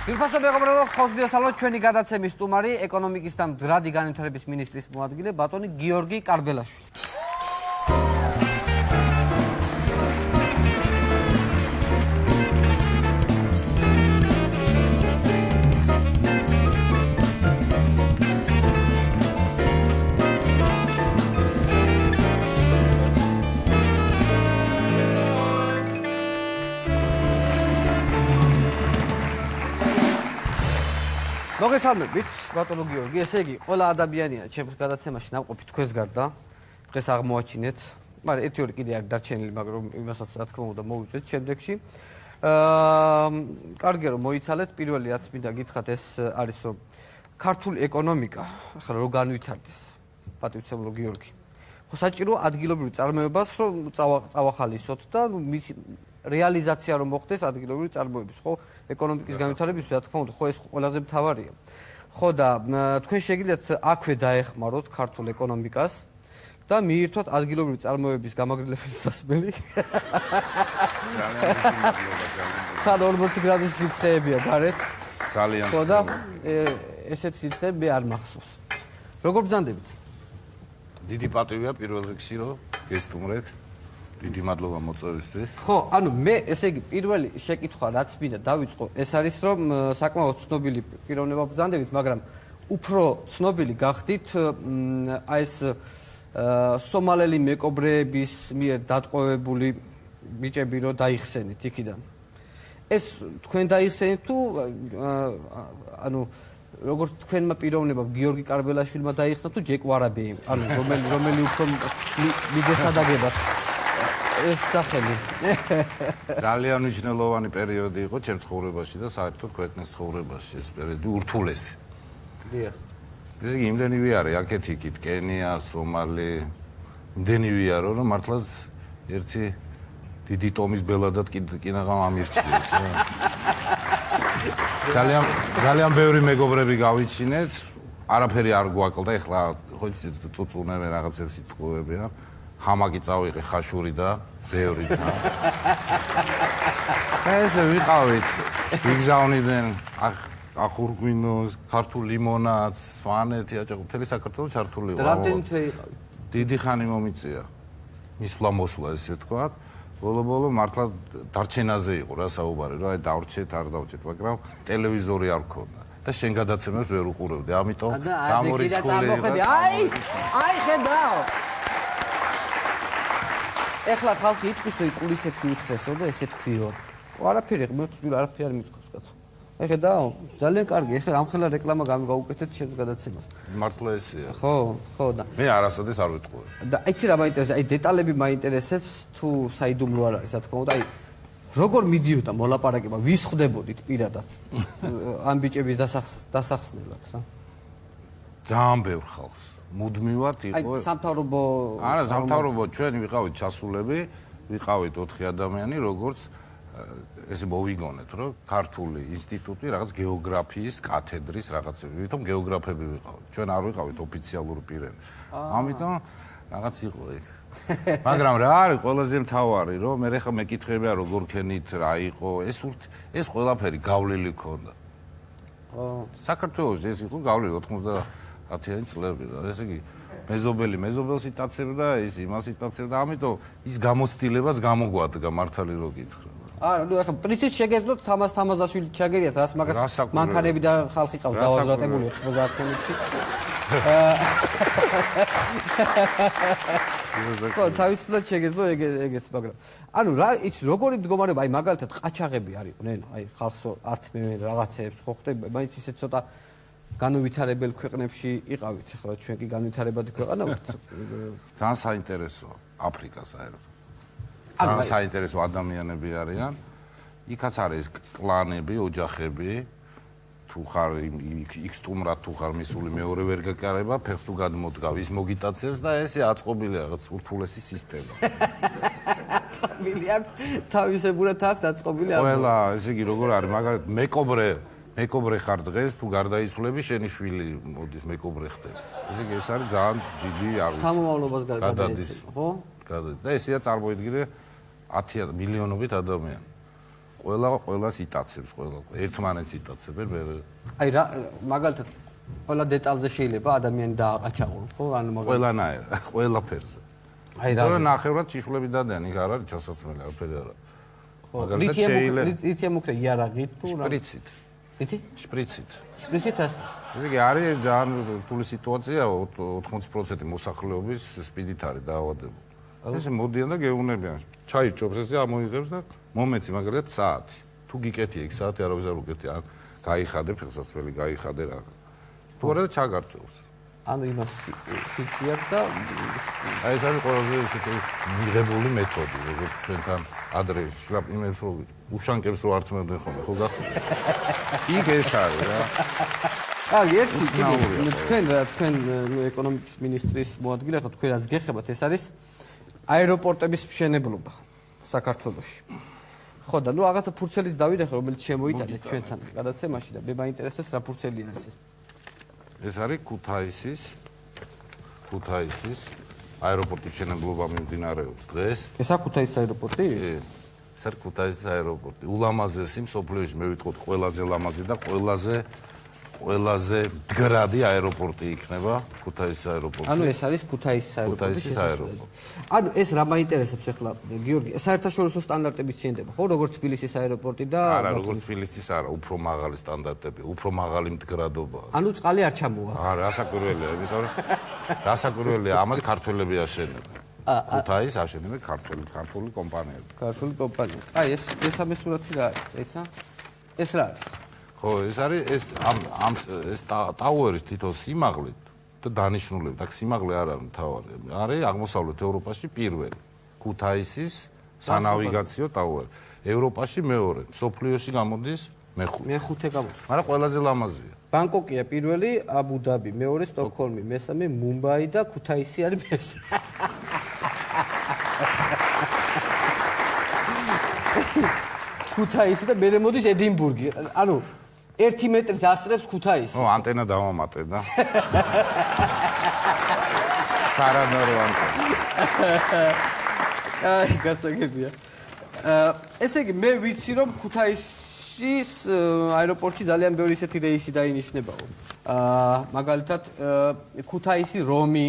Ირფასო მეგობრებო, ხოსბიოსალო ჩვენი გადაცემის სტუმარი ეკონომიკის და მდგრადი განვითარების მინისტრის მოადგილე ბატონი გიორგი კარბელაშვილი. მოგესალმებით, ბატონო გიორგი, ესე იგი, ყველა ადამიანია ჩემს გადაცემაში ნამყოფი თქვენს გარდა. დღეს აღმოაჩინეთ, მაგრამ ერთი-ორი კიდე არ დარჩენილი, მაგრამ იმასაც რა თქმა უნდა მოვიწვეთ შემდეგში. კარგია რომ მოიცალეთ, პირველი რაც მინდა გითხრათ ეს არის რომ ქართული ეკონომიკა ახლა რო განვითარდეს, პატივცემულო გიორგი. ხო საჭირო ადგილობრივ წარმოებას რომ წავახალისოთ და რეალიზაცია რომ მოხდეს ადგილობრივი წარმოების, ხო? ეკონომიკის განვითარებისთვის, რა თქმა უნდა, ხო ეს ყველაზე მთავარია. ხო და თქვენ შეგიძლიათ აქვე დაეხმაროთ ქართულ ეკონომიკას და მიირთვათ ადგილობრივი წარმოების გამაგრილებელი სასმელი. თან 40 გრადუსი სიცხეებია გარეთ. ძალიან ხო და ესეთ სიცხეები მე არ მახსოვს. როგორ ბრძანდებით? დიდი პატივია პირველ რიგში რომ გესტუმრეთ. დიდი მადლობა მოწვევისთვის. ხო, ანუ მე ესე იგი პირველი შეკითხვა რაც მინდა დავიწყო, ეს არის რომ საკმაოდ ცნობილი პიროვნება ბრძანდებით, მაგრამ უფრო ცნობილი გახდით აი ეს სომალელი მეკობრეების მიერ დატყვევებული ბიჭები რო დაიხსენით იქიდან. ეს თქვენ დაიხსენით თუ ანუ როგორც თქვენმა პიროვნებამ გიორგი კარბელაშვილმა დაიხსნა თუ ჯეკ ვარაბეიმ, ანუ რომელი უფრო მიგესადაგებათ ეს სახელი. ძალიან მნიშვნელოვანი პერიოდი იყო ჩემს ცხოვრებაში და საერთოდ ქვეყნის ცხოვრებაში ეს პერიოდი ურთულესი. დიახ. ესე იგი იმდენივე არის აქეთ-იქით, კენია, სომალი, იმდენივე არის რომ მართლაც ერთი დიდი ტომის ბელადად კინაღამ ამირჩიეს. ძალიან ბევრი მეგობრები გავიჩინეთ, არაფერი არ გვაკლდა, ეხლა ხო იცით წუწუნები რაღაცებს იტყუებიან. ჰამაკი წავიღე ხაშური და ბევრი და ესე ვიყავით ვიგზავნიდნენ ახურგვინოს, ქართულ ლიმონადს, სვანეთი, აჭაყ მთელი საქართველოს ჩართული იყო. დიდი ხანი მომიწია მისვლა მოსვლა ესე ვთქვათ. ბოლო მართლა დარჩენაზე იყო რა საუბარი, რომ აი დავრჩეთ, არ დავრჩეთ, მაგრამ ტელევიზორი არ ქონდა და შენ გადაცემებს ვერ უყურებდი. ამიტომ გამორიცხული აი ხედავ ეხლა ხალხი იტყვის რომ კულისებში უთხრესო და ესე თქვიო. არაფერი ღმერთს არაფერი არ მithქვას კაცო. ხედავ ძალიან კარგი, ეხლა ამხელა რეკლამა გავუკეთეთ შენს გადაცემას. მართლა ესეა. ხო და მე არასოდეს არ ვიტყუე. და იცი რა მაინტერესებს, აი დეტალები მაინტერესებს თუ საიდუმლო არ არის, რა თქმა უნდა, აი როგორ მიდიოდა მოლაპარაკება, ვის ხვდებოდით პირადად ამ ბიჭების დასახსნელად რა? ძალიან ბევრ ხალხს. მუდმივად იყო. აი სამთავრობო არა, სამთავრობო ჩვენ ვიყავით ჩასულები, ვიყავით 4 ადამიანი, როგორც ესე მოვიგონეთ, რომ ქართული ინსტიტუტი რაღაც გეოგრაფიის კათედრის რაღაცები, ვითომ გეოგრაფები ვიყავით. ჩვენ არ ვიყავით ოფიციალური პირები. ამიტომ რაღაც იყო ეგ. მაგრამ რა არის ყველაზე მთავარი, რომ მე ხა მეკითხებია როგორ ქენით, რა იყო, ეს ყველაფერი გავლილი ქონდა. საქართველოს ეს იყო გავლილი 90-იანი წლები და ესე იგი მეზობელს იტაცებდა, ის იმას იტაცებდა, ამიტომ ის გამოცდილებაც გამოგვადგა მართალი რო გითხრა. არა, ნუ ახლა პრინციპში შეგეძლოთ თამას თამაზაშვილი ჩაგერიათ, რას მაგას მანქანები და ხალხი ყავს დავაზრატებული 90 წლებში. ხო, თავისუფლად შეგეძლო ეგეც, მაგრამ ანუ რა იცი როგორი მდგომარეობა, აი მაგალითად ყაჩაღები არიყვნენ, აი ხალხო ართმევენ რაღაცეებს, ხო ხდება, მაინც ისე ცოტა განვითარებელ ქვეყნებში იყავით, ახლა ჩვენ კი განვითარებადი ქვეყანა ვართ. ძალიან საინტერესოა აფრიკას აერო. ძალიან საინტერესო ადამიანები არიან. იქაც არის კლანები, ოჯახები. თუ ხარ იქ სტუმრად თუ ხარ მისული მეორე ვერ გაკარება, ფეხს თუ გადმოდგავ, ის მოგიტაცებს და ესე აწყობილია რაღაც ურთულესი სისტემა. აწყობილია, თავისებურად აქვს აწყობილი. ყველა, ესე იგი როგორ არის, მაგალითად მეკობრე ხარ დღეს, თუ გარდაიცვლები, შენი შვილი მოდის მეკობრე ხდება. ესე იგი ეს არის ძალიან დიდი არის. შთამომავლობას გადაეცემა, ხო? და ესეა წარმოიდგინე 10 მილიონობით ადამიანი. ყველას იტაცებს, ერთმანეთს იტაცებენ, მე აი რა მაგალითად ყველა დეტალზე შეიძლება ადამიანი დააყაჩაღო, ხო? ანუ ყველანაირ, ყველაფერზე. აი რა ნახევრად ჭიშვლები დადიან, იქ არ არის ჩასაცმელი, არაფერი არა. ხო, ლითიუმ უქრე იარაღით თუ რა? შპრიცით. ითი? შპრიცით. შპრიცით ეს. ესე იგი არის ძალიან რთული სიტუაცია, 80% მოსახლეობის სპიდით არის დაავადებული. ესე მოდიან და გეუნებიან. ჩაირჩობს ესე ამოიღებს და მომეცი მაგალითად საათი. თუ გიკეთია იქ საათი არავის არ უკეთია, ან გაიხადე ფეხსაცმელი, გაიხადე რა. თუ არა ჩაგარჩობს. ანუ იმას ხიცი აქვს და აი ეს არის ყველაზე ისეთი მიღებული მეთოდი, როგორც ჩვენთან ადრე იმებს რო უშანკებს რო ართმევდნენ ხოლმე, ხო გახსოვთ? იქ ეს არის რა. აი ერთი თქვენ ეკონომიკის მინისტრის მოადგილე ხართ, თქვენ რაც გეხებათ, ეს არის აეროპორტების მშენებლობა საქართველოში. ხო და ნუ რაღაცა ფურცელიც დავიდეხე, რომელიც შემოიტანეთ ჩვენთან გადაცემაში და მე მაინტერესებს რა ფურცელი არის ეს. ეს არის ქუთაისის აეროპორტის მშენებლობა მიმდინარეობს დღეს. ეს აქ ქუთაისის აეროპორტი? ეს არის ქუთაისის აეროპორტი. ულამაზესი მსოფლიოში, მე ვიტყოდ ყველაზე ლამაზი და ყველაზე მდგრადი აეროპორტი იქნება ქუთაისის აეროპორტი. ანუ ეს არის ქუთაისის აეროპორტი. ანუ ეს რა მაინტერესებს ახლა გიორგი, საერთაშორისო სტანდარტებით შეენდება, ხო, როგორც თბილისის აეროპორტი და არა, როგორც თბილისის არა, უფრო მაღალი სტანდარტები, უფრო მაღალი მდგრადობა. ანუ წყალი არ ჩამოვა. არა, რასაკვირველია, იმიტომ რომ რასაკვირველია, ამას ქართველები აშენებენ. ქუთაისს აშენებენ ქართული კომპანიები. ქართული კომპანიები. აი ეს ამე სურათი რა არის, ეცა? ეს რა არის? ხო, ეს არის ეს ტაუერის თითო სიმაღლე და დანიშნულები. და სიმაღლე არ არის მთავარი. არის აღმოსავლეთ ევროპაში პირველი. ქუთაისის სანავიგაციო ტაუერი. ევროპაში მეორე. მსოფლიოში გამოდის მეხუთე გამოდის. მაგრამ ყველაზე ლამაზია. ბანგკოკია პირველი, აბუ-დაბი მეორე, სტოკჰოლმი მესამე, მუმბაი და ქუთაისი არის მესამე. ქუთაისი და მერე მოდის ედინბურგი. ანუ 1 მეტრით ასწრებს ქუთაისი. ო, ანტენა დავამატე და. სარანორო ანტენა. აი, გასაგებია. ესე იგი, მე ვიცი რომ ქუთაისის აეროპორტში ძალიან ბევრი ისეთი რეისი დაინიშნებაო. მაგალითად, ქუთაისი, რომი,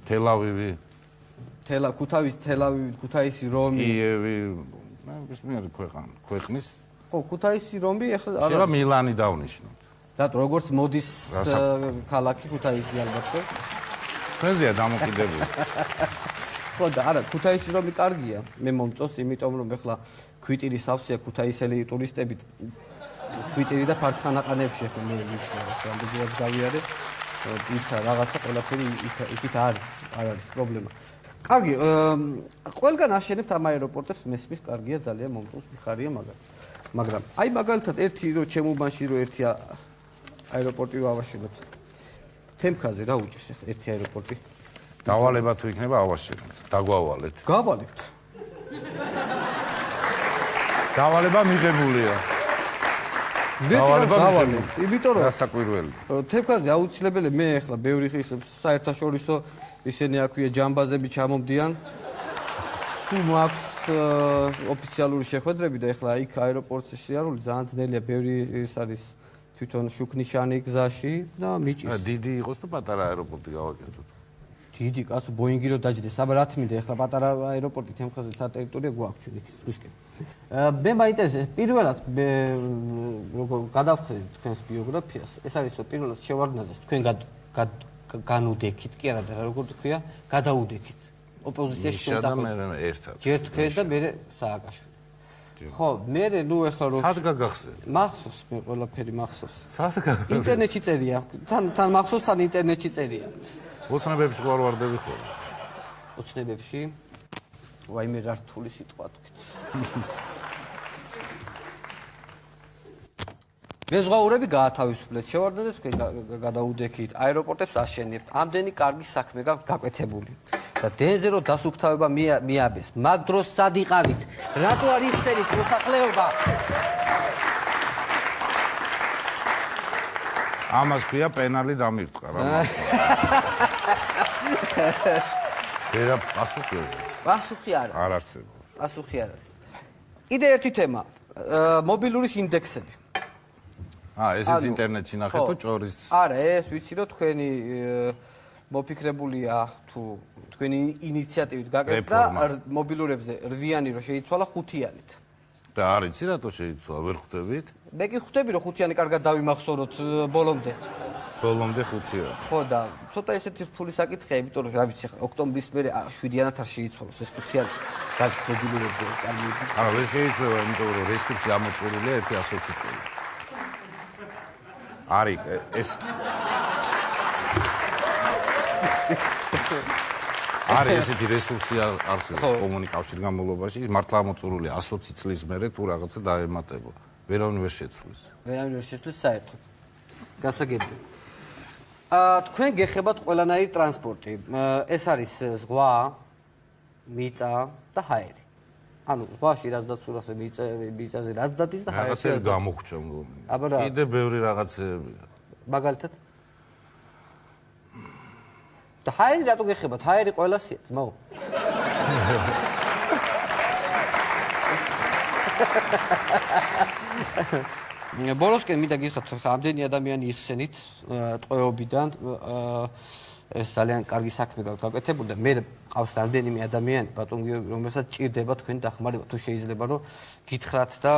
თელ-ავივი, ქუთაისი, რომი, კიევი, ნებისმიერი ქვეყნის ხო, ქუთაისი, რომი, ახლა შეიძლება მილანი დავნიშნოთ. რატო, როგორც მოდის ქალაქი ქუთაისი ალბათ, ხო? ჩვენზეა დამოკიდებული. ხო და არა, ქუთაისი რომი კარგია. მე მომწონს, იმიტომ რომ ახლა ქვიტირი სავსეა ქუთაისელი ტურისტებით. ქვიტირი და ფარცხანაყანებში ახლა მე ვიცი, რამდენად გავიარე. ისა რაღაცა ყველაფერი იქით არ არის პრობლემა. კარგი, ყველგან აშენებთ ამ აეროპორტებს, მესმის კარგია, ძალიან მომწონს, მიხარია მაგრამ აი მაგალითად ერთი რო ჩემუბანში რო ერთი აეროპორტი რო ავაშენოთ. თემქაზე რა უჭირს ახლა ერთი აეროპორტი? დავალება თუ იქნება ავაშენებთ, დაგვავალეთ. გავალებთ. დავალება მიღებულია. დავალებთ, იმიტომ რომ გასაკვირველი. თემქაზე აუცილებელია მე ახლა ბევრი ხის საერთაშორისო ისინი აქვია ჯამბაზები ჩამომდიან. სულ მაქვს ოფიციალური შეხვედრები და ახლა იქ აეროპორტის სიარული ძალიან ძნელია, ბევრი ის არის თვითონ შუქნიშანი გზაში და მიჭირს. დიდი იყოს თუ პატარა აეროპორტი გავაკეთოთ? დიდი კაცო, ბოინგი რო დაჯდეს, აბა რა თმინდა, ახლა პატარა აეროპორტი თემქაზე თა ტერიტორია გვაქვს ჩვენ იქ ზღვისკენ. მე მაინტერესებს პირველად როგორ გადავხედეთ თქვენს ბიოგრაფიას, ეს არის პირველად შევარდნაძეს თქვენ განუდექით, კი არა და როგორ თქვია, გადაუდექით. ოპოზიციაში თქვენ წახვიდეთ. ერთად. ჯერ თქვენ და მე სააკაშვილი. ხო, მე ნუ ახლა რო სად გაგახსენე? მახსოვს მე ყველაფერი მახსოვს. სად გაგახსენე? ინტერნეტში წერია. თან მახსოვს, თან ინტერნეტში წერია. ოცნებებში ვარვარდები ხოლმე. ოცნებებში? ვაიმე რა რთული სიტყვა თქვით. მეზღვაურები გაათავისუფლეთ, შევარდნაძე თქვენ გადაუდექით, აეროპორტებს აშენებთ. ამდენი კარგი საქმე გაქვთ გაკეთებული. და დენზე რო დასუფთავება მიაბეს. მაგ დროს სად იყავით? რატო არ იხსენით მოსახლეობა? ამას ქვია პენალი დამირწყა რა. ვერა პასუხი პასუხი არა. არ არსებობს. პასუხი არ არის. კიდე ერთი თემა, მობილურის ინდექსები. ესეც ინტერნეტში ნახეთ თუ ჭორის? არა, ეს ვიცი რომ თქვენი მოფიქრებულია თუ თქვენი ინიციატივით გაკეთდა მობილურებზე 8-იანი რომ შეიცვალა 5-იანით. და არ იცი რატო შეიცვალა, ვერ ხვდებით? მე კი ხვდები რომ 5-იანი კარგად დავიმახსოვროთ ბოლომდე. ბოლომდე 5-იანი. ხო და ცოტა ესეთი რთული საკითხია, იმიტომ რომ რა ვიცი ხა ოქტომბრის მერე 7-იანად არ შეიცვალოს ეს 5-იანი გაგ მობილურებზე წარმოიდგინე. არა, ვერ შეიცვალა, იმიტომ რომ რესურსი ამოწურულია 120 წელი. არის ეს არის ესეთი რესურსი არსებობს კომუნიკაციის განმავლობაში, მართლა ამოწურულია 120 წლის მერე თუ რაღაცა დაემატება. ვერავინ ვერ შეცვლის. ვერავინ ვერ შეცვლის საერთოდ. გასაგებია. თქვენ გეხებათ ყველანაირი ტრანსპორტი. ეს არის ზღვა, მიწა და ჰაერი. ანუ ზღვაში რაც დაცურას მიწაზე რაც დადის და ჰაერში რაღაცა გამოგვჭა მგონი. კიდე ბევრი რაღაცეებია. მაგალითად და ჰაერი რატო გეხებათ? ჰაერი ყველასია, ძმაო. ბოლოსკენ მინდა გითხრათ, ამდენი ადამიანი იხსენით ტყვეობიდან ეს ძალიან კარგი საქმე გაკეთებული და მე ყავს რამდენიმე ადამიანი ბატონ გიორგი რომელსაც ჭირდება თქვენი დახმარება თუ შეიძლება რომ გითხრათ და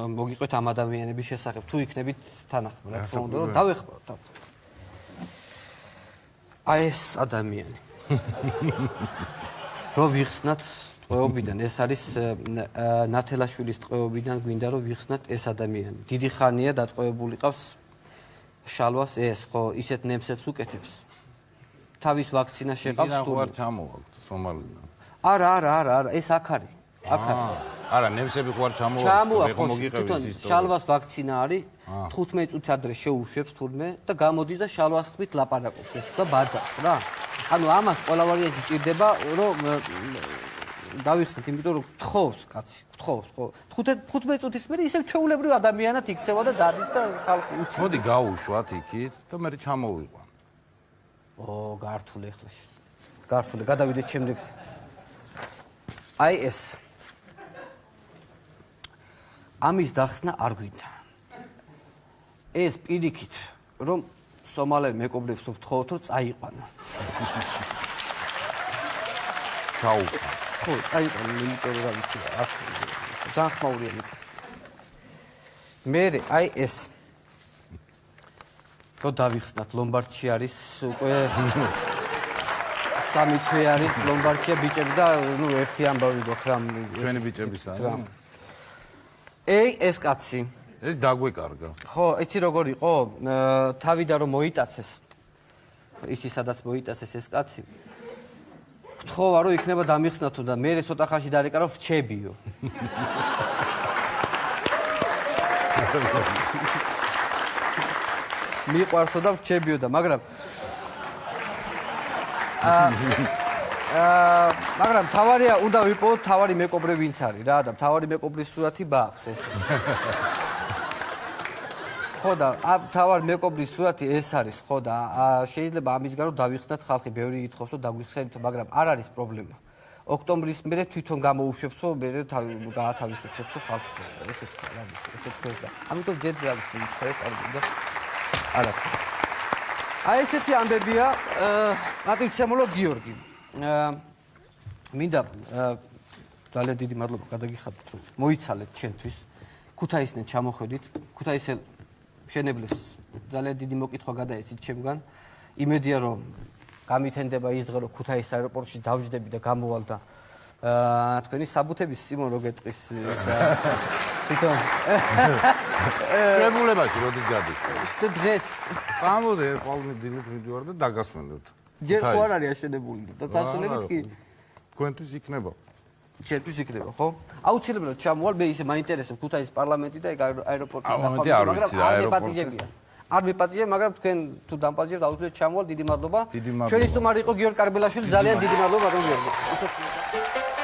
მოგიყვეთ ამ ადამიანების შესახებ თუ იქნებით თანახმად რა თქმა უნდა რომ დავეხმაროთ აი ეს ადამიანი რომ ვიხსნათ ტყვეობიდან ეს არის ნათელაშვილის ტყვეობიდან გვინდა რომ ვიხსნათ ეს ადამიანი დიდი ხანია დატყვევებული ყავს შალვას ეს ხო ისეთ ნემსებს უკეთებს თავის ვაქცინა შეყავს თუ არ ჩამოვაგდ სომალიდან არა ეს აქ არის არა ნემსები ხო არ ჩამოვაგდ მოგიყევს ის შალვას ვაქცინა არის 15 წუთი ადრე შეუშვებს თურმე და გამოდის და შალვას ხმით ლაპარაკობს ეს და ბაძავს რა ანუ ამას ყველა ვარიანტი ჭირდება რომ დავიხსნით იმიტომ რომ თხოვს კაცი თხოვს ხო 15 წუთის მერე ისევ ჩვეულებრივ ადამიანად იქცევა და დადის და ხალხს უცნობს მოდი გაუშვათ იქით და მე ჩამოვიყვან გართული ეხლა გართული გადავიდეთ შემდეგს აი ეს ამის დახსნა არ გვინდა ეს პირიქით რომ სომალები მეკობრებს ვთხოვოთ რომ წაიყვანო ჩაუყვა ხო წაიყვანო იმიტომ რომ რა ვიცი აქ ძალიან ხმაურია მიკაც მე აი ეს რო დავიხსნათ ლომბარდში არის უკვე სამი თვე არის ლომბარდშია ბიჭები და ნუ ერთი ამბავი გვაქვს რა ჩვენი ბიჭებისა ეს კაცი ეს დაგვეკარგა ხო იცი როგორ იყო თავიდან რომ მოიტაცეს ისი სადაც მოიტაცეს ეს კაცი გთხოვა რომ იქნება დამიხსნათო და მე ცოტა ხანში დარეკარო ვრჩებიო მიყვარსო და ვრჩებიო და მაგრამ მაგრამ თავარია უნდა ვიპოვოთ თავარი მეკობრე ვინც არის რა და თავარი მეკობრის სურათი ბაქვს ეს ხო და თავარი მეკობრის სურათი ეს არის ხო და შეიძლება ამის გარდა დავიხსნათ ხალხი ბევრი ითხოვს რომ დაგვიხსენით მაგრამ არ არის პრობლემა ოქტომბრის მერე თვითონ გამოუშვებსო მერე გაათავისუფლებსო ხალხს ესე თქვა რა ვიცი ესე თქვა და ამიტომ ჯერ რა ვიცი ვიჩქარეთ კარგი და არა აი ესეთი ამბებია პატივცემულო გიორგი მინდა ძალიან დიდი მადლობა გადაგიხადოთ რომ მოიცალეთ ჩვენთვის ქუთაისიდან ჩამოხვედით ქუთაისელ მშენებლებს ძალიან დიდი მოკითხვა გადაეცით ჩემგან იმედია რომ გამითენდება ის დღე რომ ქუთაისის აეროპორტში დავჯდები და გამოვალ და თქვენი საბუთების სიმონ რო გეტყვის თვითონ შემულებაში როდის გადის დღეს წამოდე ყოველ დილით მიდივარ და დაგასვენებთ ჯერ ხო არ არის აშენებული და დასვენებით კი თქვენთვის იქნება ჩვენთვის იქნება ხო აუცილებლად ჩამოვალ მე ისე მაინტერესებს ქუთაისის პარლამენტი და ეგ აეროპორტის ნახვა მაგრამ არ მიპატიჟებ მაგრამ თქვენ თუ დამპატიჟებთ აუცილებლად ჩამოვალ დიდი მადლობა ჩვენი სტუმარი იყო გიორგი კარბელაშვილი ძალიან დიდი მადლობა ბატონ გიორგი